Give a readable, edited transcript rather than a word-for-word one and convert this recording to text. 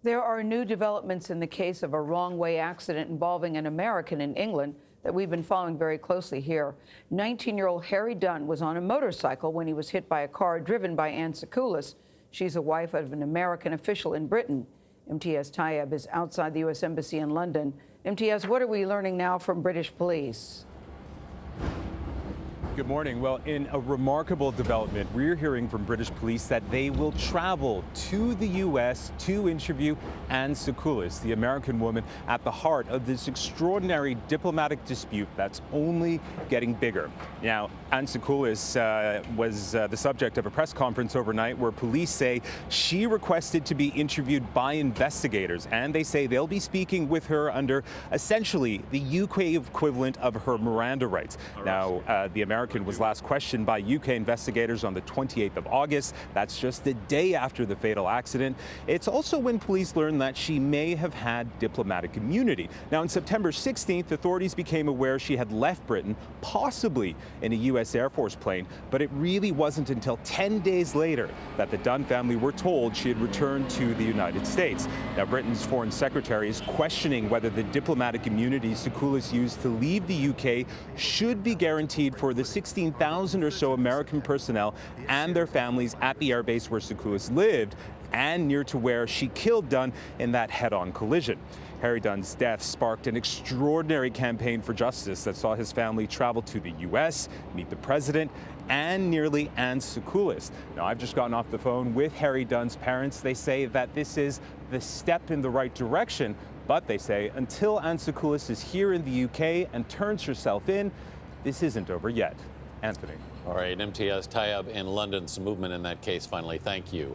There are new developments in the case of a wrong-way accident involving an American in England that we've been following very closely here. 19-year-old Harry Dunn was on a motorcycle when he was hit by a car driven by Anne Sacoolas. She's a wife of an American official in Britain. Imtiaz Tyab is outside the U.S. Embassy in London. Imtiaz, what are we learning now from British police? Good morning. Well, in a remarkable development, we're hearing from British police that they will travel to the U.S. to interview Anne Sacoolas, the American woman at the heart of this extraordinary diplomatic dispute that's only getting bigger. Now, Anne Sacoolas was the subject of a press conference overnight where police say she requested to be interviewed by investigators, and they say they'll be speaking with her under essentially the UK equivalent of her Miranda rights. Now, the American was last questioned by UK investigators on the 28th of August. That's just the day after the fatal accident. It's also when police learned that she may have had diplomatic immunity. Now, on September 16th, authorities became aware she had left Britain, possibly in a US Air Force plane, but it really wasn't until 10 days later that the Dunn family were told she had returned to the United States. Now, Britain's foreign secretary is questioning whether the diplomatic immunity Sacoolas used to leave the UK should be guaranteed for the 16,000 or so American personnel and their families at the airbase where Sacoolas lived and near to where she killed Dunn in that head-on collision. Harry Dunn's death sparked an extraordinary campaign for justice that saw his family travel to the U.S., meet the president, and nearly Anne Sacoolas. Now, I've just gotten off the phone with Harry Dunn's parents. They say that this is the step in the right direction, but they say until Anne Sacoolas is here in the U.K. and turns herself in, this isn't over yet. Anthony. All right, Imtiaz Tyab in London. Some movement in that case finally. Thank you.